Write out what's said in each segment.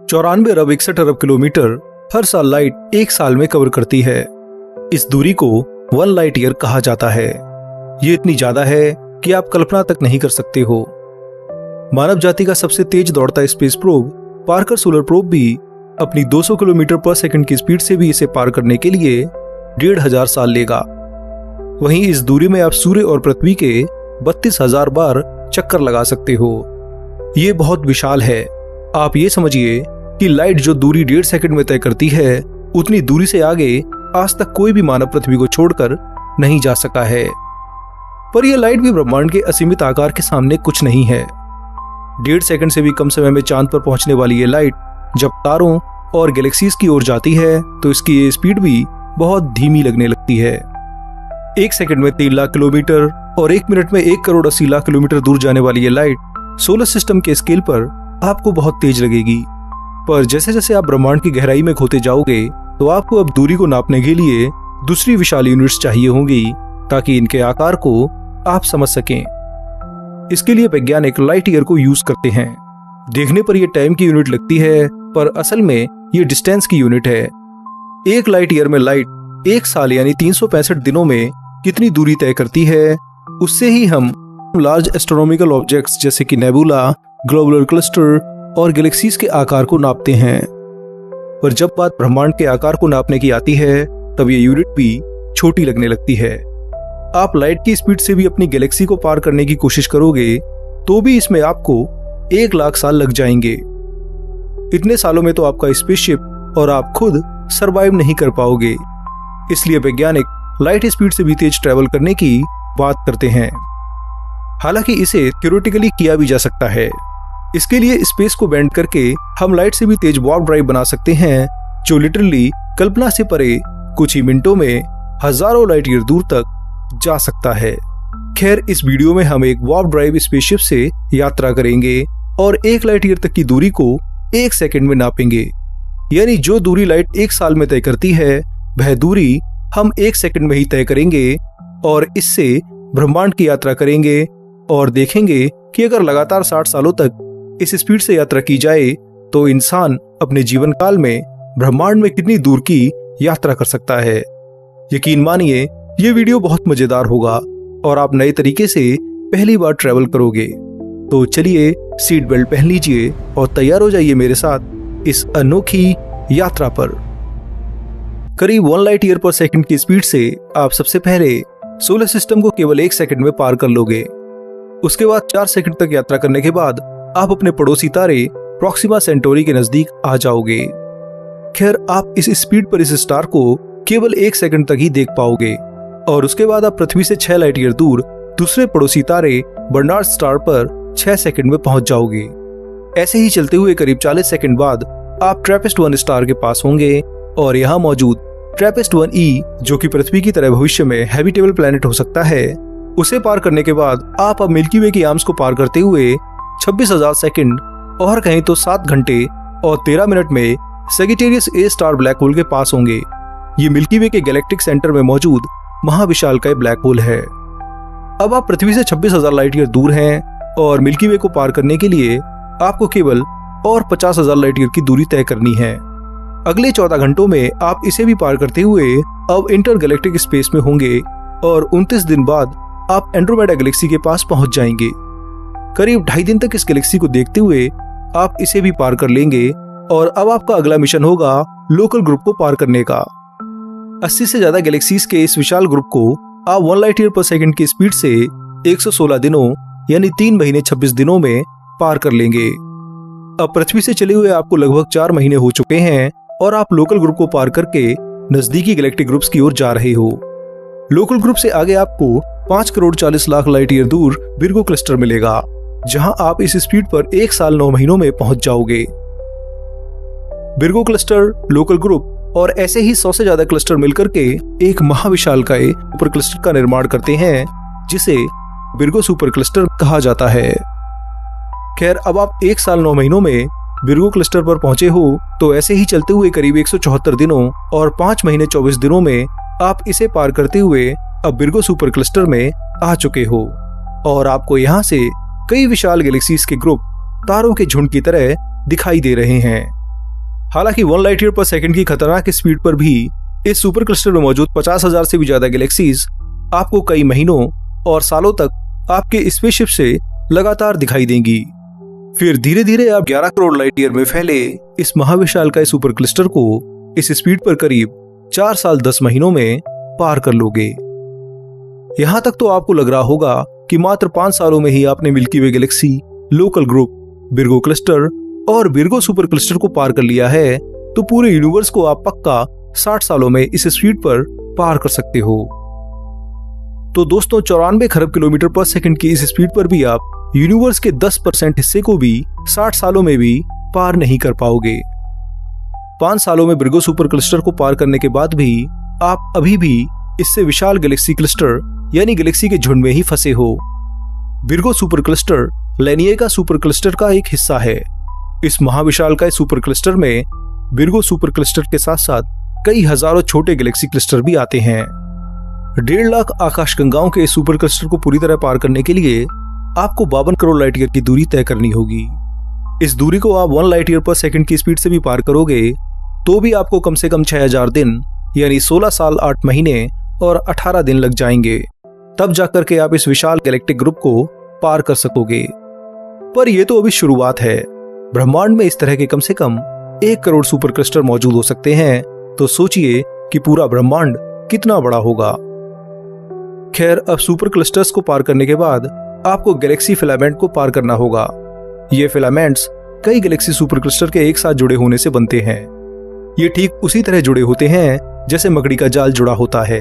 94 अरब 61 अरब kilometre हर साल light एक साल में कवर करती है। इस दूरी को 1 लाइट ईयर कहा जाता है। ये इतनी ज्यादा है कि आप कल्पना तक नहीं कर सकते हो। मानव जाति का सबसे तेज दौड़ता space probe Parker solar probe भी अपनी 200 किलोमीटर पर सेकंड की स्पीड से भी इसे पार करने के लिए 1500 साल लेगा। वहीं इस दूरी में आप सूर्य और पृथ्वी के 32,000 बार चक्कर लगा सकते हो। ये बहुत विशाल है। आप ये समझिए कि लाइट जो दूरी 1.5 सेकंड में तय करती है, उतनी दूरी से आगे आज तक कोई भी मानव पृथ्वी को छोड़कर नहीं जा सका है। पर यह लाइट भी ब्रह्मांड के असीमित आकार के सामने कुछ नहीं है। 1.5 सेकंड से भी कम समय में चांद पर पहुंचने वाली ये लाइट जब तारों और गैलेक्सीज की ओर जाती है तो इसकी ये स्पीड भी बहुत धीमी लगने लगती है। 1 सेकंड में 3 लाख किलोमीटर और 1 मिनट में 1 करोड़ 80 लाख किलोमीटर दूर जाने वाली ये लाइट सोलर सिस्टम के स्केल पर आपको बहुत तेज लगेगी। पर जैसे जैसे आप ब्रह्मांड की गहराई में खोते जाओगे तो आपको अब दूरी को नापने के लिए दूसरी विशाल यूनिट्स चाहिए होंगी ताकि इनके आकार को आप समझ सकें। इसके लिए वैज्ञानिक लाइट ईयर को यूज करते हैं। देखने पर यह टाइम की यूनिट लगती है, पर असल में ये डिस्टेंस की यूनिट है। 1 लाइट ईयर में लाइट 1 साल यानी 365 दिनों में कितनी दूरी तय करती है, उससे ही हम लार्ज एस्ट्रोनॉमिकल ऑब्जेक्ट्स जैसे कि नेबुला, ग्लोबुलर क्लस्टर और गैलेक्सीज के आकार को नापते हैं। पर जब बात ब्रह्मांड के आकार को नापने की आती है तब ये यूनिट भी छोटी लगने लगती है। आप लाइट की स्पीड से भी अपनी गैलेक्सी को पार करने की कोशिश करोगे तो भी इसमें आपको 1 लाख साल लग जाएंगे। इतने सालों में तो आपका स्पेसशिप और आप खुद सरवाइव नहीं कर पाओगे। इसलिए वैज्ञानिक लाइट स्पीड से भी तेज ट्रैवल करने की बात करते हैं। हालांकि इसे थ्योरेटिकली किया भी जा सकता है। इसके लिए स्पेस को बेंड करके हम लाइट से भी तेज वार्प ड्राइव बना सकते हैं, जो लिटरली कल्पना से परे कुछ ही मिनटों में हजारों लाइट ईयर दूर तक जा सकता है। खैर, इस वीडियो में हम एक वार्प ड्राइव स्पेसशिप से यात्रा करेंगे और 1 लाइट ईयर तक की दूरी को 1 सेकंड में नापेंगे। यानी जो दूरी लाइट 1 साल में तय करती है, वह दूरी हम 1 सेकंड में ही तय करेंगे और इससे ब्रह्मांड की यात्रा करेंगे और देखेंगे कि अगर लगातार 60 सालों तक इस स्पीड से यात्रा की जाए तो इंसान अपने जीवन काल में ब्रह्मांड में कितनी दूर की यात्रा कर सकता है। यकीन मानिए, ये वीडियो बहुत मजेदार होगा और आप नए तरीके से पहली बार ट्रैवल करोगे। तो चलिए सीट बेल्ट पहन लीजिए और तैयार हो जाइए मेरे साथ इस अनोखी यात्रा पर। करीब 1 लाइट ईयर पर सेकंड की स्पीड से आप सबसे पहले सोलर सिस्टम को केवल 1 सेकंड में पार कर लोगे। उसके बाद 4 सेकंड तक यात्रा करने के बाद आप अपने पड़ोसी तारे प्रॉक्सिमा सेंटोरी के नजदीक आ जाओगे। खैर, आप इस स्पीड पर इस स्टार को केवल 1 सेकंड तक ही देख पाओगे और उसके बाद आप पृथ्वी से 6 लाइट ईयर दूर दूसरे पड़ोसी तारे बर्नार्ड स्टार पर 6 सेकंड में पहुंच जाओगे। ऐसे ही चलते हुए करीब 40 सेकंड बाद आप ट्रैपिस्ट-1 स्टार के पास होंगे और यहाँ मौजूद ट्रैपिस्ट-1e, जो कि पृथ्वी की तरह भविष्य में हैबिटेबल प्लैनेट हो सकता है, उसे पार करने के बाद आप अब मिल्की वे की आर्म्स को पार करते हुए 26,000 सेकंड और कहीं तो 7 घंटे और 13 मिनट में Sagittarius A star black hole के पास होंगे। ये मिल्की वे के गैलेक्टिक सेंटर में मौजूद महाविशालकाय ब्लैक होल है। अब आप पृथ्वी से 26,000 लाइट ईयर दूर हैं और मिल्की वे को पार करने के लिए आपको केवल और 50,000 लाइट ईयर की दूरी तय करनी है। अगले 14 घंटों में आप इसे भी पार करते हुए अब इंटरगैलेक्टिक स्पेस में होंगे और 29 दिन बाद आप एंड्रोमेडा गैलेक्सी के पास पहुंच जाएंगे। करीब 2.5 दिन तक इस गैलेक्सी को देखते हुए आप इसे भी पार कर लेंगे और अब आपका अगला मिशन होगा लोकल ग्रुप को पार करने का। 80 से ज्यादा गैलेक्सीज के इस विशाल ग्रुप को आप 1 लाइट ईयर पर सेकंड की स्पीड से 116 दिनों यानी 3 महीने 26 दिनों में पार कर लेंगे। अब पृथ्वी से चले हुए आपको लगभग 4 महीने हो चुके हैं और आप लोकल ग्रुप को पार करके नजदीकी गैलेक्टिक ग्रुप्स की ओर जा रहे हो। लोकल ग्रुप से आगे आपको 5 करोड़ 40 लाख लाइट ईयर दूर विर्गो क्लस्टर मिलेगा, जहां आप इस स्पीड पर 1 साल 9 महीनों में पहुंच जाओगे। विर्गो क्लस्टर, लोकल ग्रुप और ऐसे ही 100 से ज्यादा क्लस्टर मिलकर के एक महाविशालकाय सुपर क्लस्टर का निर्माण करते हैं, जिसे विर्गो सुपर क्लस्टर कहा जाता है। खैर, अब आप 1 साल 9 महीनों में विर्गो क्लस्टर पर पहुंचे हो तो ऐसे ही चलते हुए करीब 174 दिनों और 5 महीने 24 दिनों में आप इसे पार करते हुए अब विर्गो सुपर क्लस्टर में आ चुके हो और आपको यहाँ से कई विशाल गैलेक्सीज के ग्रुप तारों के झुंड की तरह दिखाई दे रहे हैं। हालांकि 1 लाइट ईयर पर सेकंड की खतरनाक स्पीड पर भी इस सुपर क्लस्टर में मौजूद 50,000 से भी ज्यादा गैलेक्सीज आपको कई महीनों और सालों तक आपके स्पेसशिप से लगातार दिखाई देंगी। फिर धीरे धीरे आप 11 करोड़ लाइट ईयर में फैले इस महाविशालकाय सुपर क्लस्टर को इस स्पीड पर करीब 4 साल 10 महीनों में पार कर लोगे। यहां तक तो आपको लग रहा होगा कि मात्र 5 सालों में ही आपने Milky Way galaxy, local group, Virgo cluster और विर्गो सुपर क्लस्टर को पार कर लिया है, तो पूरे यूनिवर्स को आप पक्का 60 सालों में इस स्पीड पर पार कर सकते हो। तो दोस्तों 94 खरब किलोमीटर पर सेकंड की इस स्पीड पर भी आप यूनिवर्स के 10% हिस्से को भी 60 सालों में भी पार नहीं कर पाओगे। 5 सालों में विर्गो सुपर क्लस्टर को पार करने के बाद भी आप अभी भी इससे विशाल गैलेक्सी क्लस्टर यानी गैलेक्सी के झुंड में ही फंसे हो। Virgo super cluster Laniakea super cluster का एक हिस्सा है। इस महाविशालकाय सुपर क्लस्टर में विर्गो सुपर क्लस्टर के साथ साथ कई हजारों छोटे गैलेक्सी क्लस्टर भी आते हैं। 1.5 लाख आकाशगंगाओं के इस सुपर क्लस्टर को पूरी तरह पार करने के लिए आपको 52 करोड़ लाइट ईयर की दूरी तय करनी होगी। इस दूरी को आप 1 लाइट ईयर पर सेकंड की स्पीड से भी पार करोगे तो भी आपको कम से कम 6000 दिन यानी 16 साल 8 महीने और 18 दिन लग जाएंगे। तब जाकर के आप इस विशाल गैलेक्टिक ग्रुप को पार कर सकोगे। पर यह तो अभी शुरुआत है। ब्रह्मांड में इस तरह के कम से कम 1 करोड़ सुपर क्लस्टर मौजूद हो सकते हैं, तो सोचिए कि पूरा ब्रह्मांड कितना बड़ा होगा। खैर, अब सुपर क्लस्टर्स को पार करने के बाद आपको गैलेक्सी फिलामेंट को पार करना होगा। ये फिलामेंट्स कई गैलेक्सी सुपर क्लस्टर के एक साथ जुड़े होने से बनते हैं। ये ठीक उसी तरह जुड़े होते हैं जैसे मकड़ी का जाल जुड़ा होता है।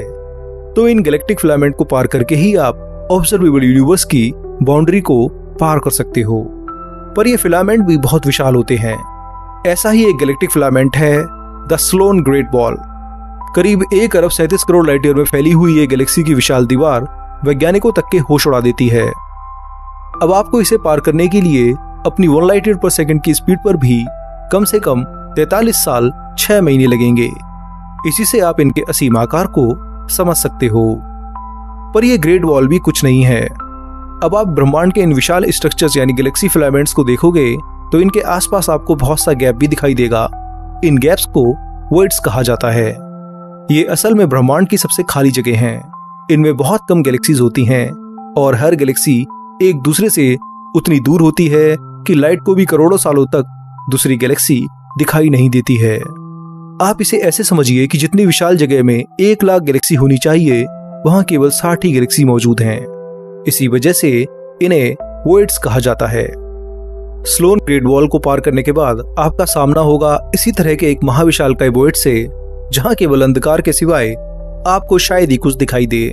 तो इन गैलेक्टिक फिलामेंट को पार करके ही आप ऑब्जर्वेबल यूनिवर्स की बाउंड्री को पार कर सकते हो। पर ये फिलामेंट भी बहुत विशाल होते हैं। ऐसा ही एक गैलेक्टिक फिलामेंट है द स्लोन ग्रेट बॉल। करीब 1 अरब 37 करोड़ लाइट ईयर में फैली हुई ये गैलेक्सी की विशाल दीवार वैज्ञानिकों तक के होश उड़ा देती है। अब आपको इसे पार करने के लिए अपनी 1 लाइट ईयर पर सेकंड की स्पीड पर भी कम से कम 43 साल 6 महीने लगेंगे। इसी से आप इनके असीम आकार को समझ सकते हो। पर यह ग्रेट वॉल भी कुछ नहीं है। अब आप ब्रह्मांड के इन विशाल स्ट्रक्चर्स यानी गैलेक्सी फिलामेंट्स को देखोगे तो इनके आसपास आपको बहुत सा गैप भी दिखाई देगा। इन गैप्स को वॉइड्स कहा जाता है। ये असल में ब्रह्मांड की सबसे खाली जगह हैं। इनमें बहुत कम गैलेक्सीज होती हैं और हर गैलेक्सी एक दूसरे से उतनी दूर होती है कि लाइट को भी करोड़ों सालों तक दूसरी गैलेक्सी दिखाई नहीं देती है। आप इसे ऐसे समझिए कि जितनी विशाल जगह में 1 लाख गैलेक्सी होनी चाहिए, वहां केवल 60 ही गैलेक्सी मौजूद हैं। इसी वजह से इन्हें वॉइड्स कहा जाता है। स्लोन ग्रेट वॉल को पार करने के बाद आपका सामना होगा इसी तरह के एक महाविशालकाय वॉइड से, जहां केवल अंधकार के सिवाय आपको शायद ही कुछ दिखाई दे।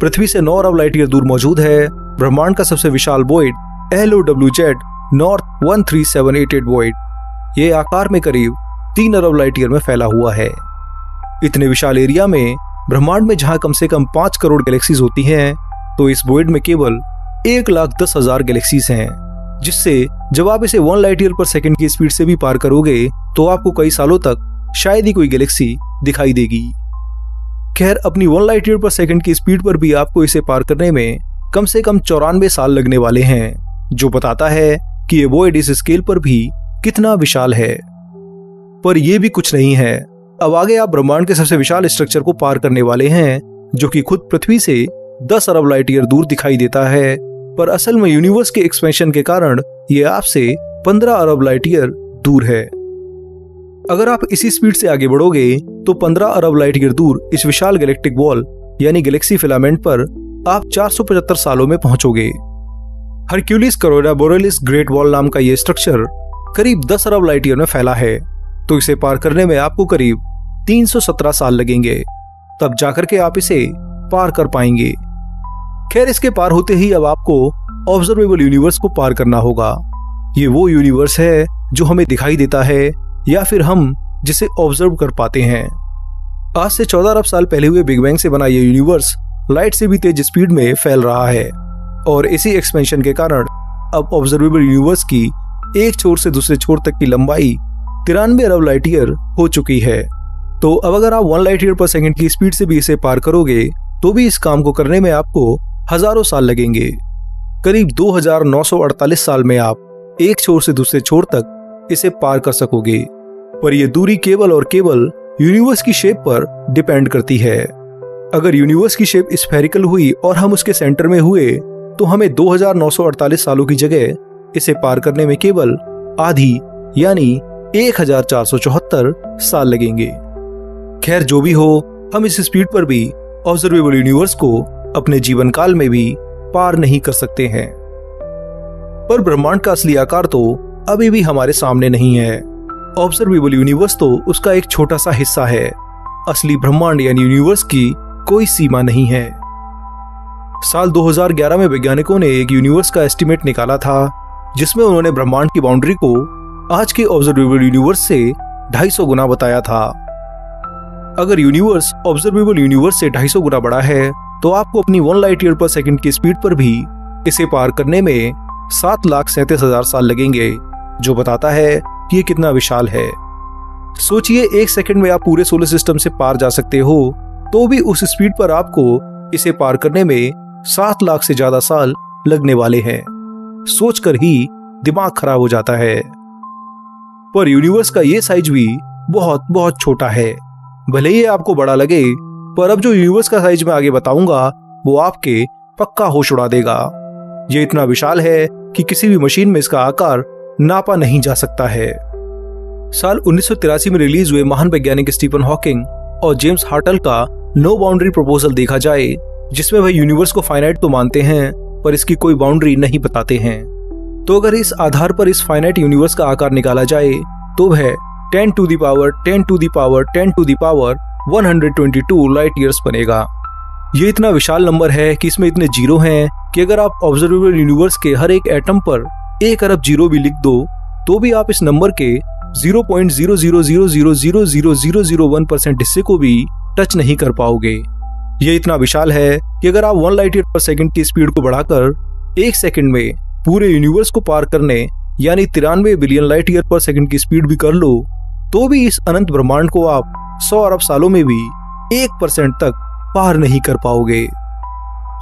पृथ्वी से 9 अरब लाइट ईयर दूर मौजूद है ब्रह्मांड का सबसे विशाल वॉइड LOWZ नॉर्थ 13788 वॉइड। ये आकार में करीब 3 अरब लाइट ईयर में फैला हुआ है। इतने विशाल एरिया में ब्रह्मांड में जहां कम से कम 5 करोड़ गैलेक्सीज होती हैं, तो इस वॉइड में केवल 1,10,000 गैलेक्सीज हैं, जिससे जब आप इसे 1 लाइट ईयर पर सेकंड की स्पीड से भी पार करोगे तो आपको कई सालों तक शायद ही कोई गैलेक्सी दिखाई देगी। खैर, अपनी 1 लाइट ईयर पर सेकंड की स्पीड पर भी आपको इसे पार करने में कम से कम 94 साल लगने वाले हैं, जो बताता है कि ये वॉइड इस स्केल पर भी कितना विशाल है। पर यह भी कुछ नहीं है। अब आगे आप ब्रह्मांड के सबसे विशाल स्ट्रक्चर को पार करने वाले हैं, जो कि खुद पृथ्वी से 10 अरब लाइट ईयर दूर दिखाई देता है, पर असल में यूनिवर्स के एक्सपेंशन के कारण यह आपसे 15 अरब लाइट ईयर दूर है। अगर आप इसी स्पीड से आगे बढ़ोगे तो 15 अरब लाइट ईयर दूर इस विशाल गैलेक्टिक वॉल यानी गैलेक्सी फिलामेंट पर आप 475 सालों में पहुंचोगे। हरक्यूलिस करोरा बोरेलिस ग्रेट वॉल नाम का यह स्ट्रक्चर करीब 10 अरब लाइट ईयर में फैला है, तो इसे पार करने में आपको करीब 317 साल लगेंगे। तब जाकर के आप इसे पार कर पाएंगे। खैर, इसके पार होते ही अब आपको ऑब्जर्वेबल यूनिवर्स को पार करना होगा। ये वो यूनिवर्स है जो हमें दिखाई देता है या फिर हम जिसे ऑब्जर्व कर पाते हैं। आज से 14 अरब साल पहले हुए बिग बैंग से बना यह यूनिवर्स लाइट से भी तेज स्पीड में फैल रहा है, और इसी एक्सपेंशन के कारण अब ऑब्जर्वेबल यूनिवर्स की एक छोर से दूसरे छोर तक की लंबाई 93 अरब लाइट ईयर हो चुकी है। तो अब अगर आप 1 लाइट ईयर पर सेकंड की स्पीड से भी इसे पार करोगे तो भी इस काम को करने में आपको हजारों साल लगेंगे। करीब 2948 साल में आप एक छोर से दूसरे छोर तक इसे पार कर सकोगे। पर यह दूरी केवल और केवल यूनिवर्स की शेप पर डिपेंड करती है। अगर यूनिवर्स की शेप स्फेरिकल हुई और हम उसके सेंटर में हुए तो हमें 2948 सालों की जगह इसे पार करने में केवल आधी यानी 1474 साल लगेंगे। खैर जो भी हो, हम इस स्पीड पर भी ऑब्जर्वेबल यूनिवर्स को अपने जीवन काल में भी पार नहीं कर सकते हैं। पर ब्रह्मांड का असली आकार तो अभी भी हमारे सामने नहीं है। ऑब्जर्वेबल यूनिवर्स तो उसका एक छोटा सा हिस्सा है। असली ब्रह्मांड यानी यूनिवर्स की कोई सीमा नहीं है। साल 2011 में वैज्ञानिकों ने एक यूनिवर्स का एस्टीमेट निकाला था, जिसमें उन्होंने ब्रह्मांड की बाउंड्री को आज के ऑब्जर्वेबल यूनिवर्स से 250 गुना बताया था। अगर यूनिवर्स ऑब्जर्वेबल यूनिवर्स से 250 गुना बड़ा है तो आपको अपनी 1 लाइट ईयर पर सेकंड की स्पीड पर भी इसे पार करने में 7,37,000 साल लगेंगे, जो बताता है कि ये कितना विशाल है। सोचिए 1 सेकंड में आप पूरे सोलर सिस्टम से पार जा सकते हो, तो भी उस स्पीड पर आपको इसे पार करने में 7 लाख से ज्यादा साल लगने वाले हैं। सोचकर ही दिमाग खराब हो जाता है। पर यूनिवर्स का ये साइज भी बहुत बहुत छोटा है। भले ही आपको बड़ा लगे, पर अब जो यूनिवर्स का साइज मैं आगे बताऊंगा वो आपके पक्का होश उड़ा देगा। ये इतना विशाल है कि किसी भी मशीन में इसका आकार नापा नहीं जा सकता है। साल 1983 में रिलीज हुए महान वैज्ञानिक स्टीफन हॉकिंग और जेम्स हार्टल का नो बाउंड्री प्रपोजल देखा जाए, जिसमें वह यूनिवर्स को फाइनाइट तो मानते हैं पर इसकी कोई बाउंड्री नहीं बताते हैं। तो अगर इस आधार पर इस फाइनाइट यूनिवर्स का आकार निकाला जाए तो वह 10 to the power 10 to the power 10 to the power 122 light years बनेगा। ये इतना विशाल नंबर है कि इसमें इतने जीरो हैं कि अगर आप ऑब्जर्वेबल यूनिवर्स के हर एक एटम पर 1 अरब जीरो भी लिख दो तो भी आप इस नंबर के 0.000000001% हिस्से को भी टच नहीं कर पाओगे। ये इतना विशाल है कि अगर आप 1 लाइट ईयर पर सेकंड की स्पीड को बढ़ाकर 1 सेकंड में पूरे यूनिवर्स को पार करने यानी 93 बिलियन लाइट ईयर पर सेकंड की स्पीड भी कर लो, तो भी इस अनंत ब्रह्मांड को आप 100 अरब सालों में भी 1% तक पार नहीं कर पाओगे।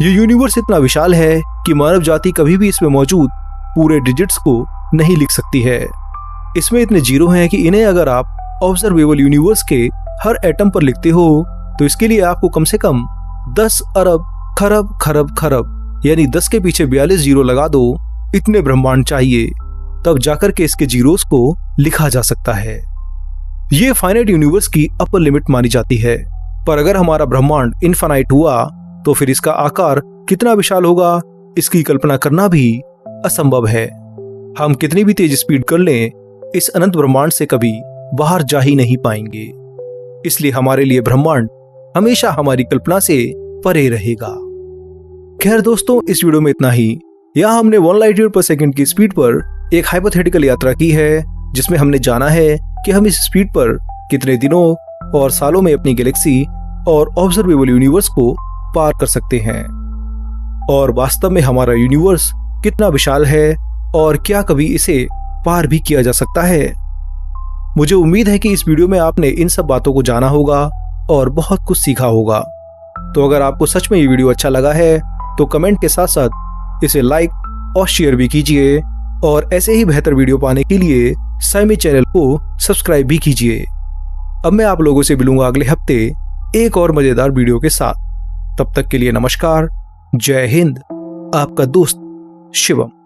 ये यूनिवर्स इतना विशाल है कि मानव जाति कभी भी इसमें मौजूद पूरे डिजिट्स को नहीं लिख सकती है। इसमें इतने जीरो हैं कि इन्हें अगर आप ऑब्जर्वेबल यूनिवर्स के हर एटम पर लिखते हो तो इसके लिए आपको कम से कम 10 अरब खरब खरब खरब यानी 10 के पीछे 42 जीरो लगा दो, इतने ब्रह्मांड चाहिए, तब जाकर के इसके जीरोस को लिखा जा सकता है। ये फाइनाइट यूनिवर्स की अपर लिमिट मानी जाती है। पर अगर हमारा ब्रह्मांड इनफाइनाइट हुआ तो फिर इसका आकार कितना विशाल होगा, इसकी कल्पना करना भी असंभव है। हम कितनी भी तेज स्पीड कर लें, इस अनंत ब्रह्मांड से कभी बाहर जा ही नहीं पाएंगे। इसलिए हमारे लिए ब्रह्मांड हमेशा हमारी कल्पना से परे रहेगा। खैर दोस्तों, इस वीडियो में इतना ही। यहाँ हमने 1 लाइट ईयर पर सेकंड की स्पीड पर एक हाइपोथेटिकल यात्रा की है, जिसमें हमने जाना है कि हम इस स्पीड पर कितने दिनों और सालों में अपनी गैलेक्सी और ऑब्जर्वेबल यूनिवर्स को पार कर सकते हैं, और वास्तव में हमारा यूनिवर्स कितना विशाल है और क्या कभी इसे पार भी किया जा सकता है। मुझे उम्मीद है कि इस वीडियो में आपने इन सब बातों को जाना होगा और बहुत कुछ सीखा होगा। तो अगर आपको सच में ये वीडियो अच्छा लगा है तो कमेंट के साथ साथ इसे लाइक और शेयर भी कीजिए, और ऐसे ही बेहतर वीडियो पाने के लिए साइमी चैनल को सब्सक्राइब भी कीजिए। अब मैं आप लोगों से मिलूंगा अगले हफ्ते एक और मजेदार वीडियो के साथ। तब तक के लिए नमस्कार, जय हिंद, आपका दोस्त शिवम।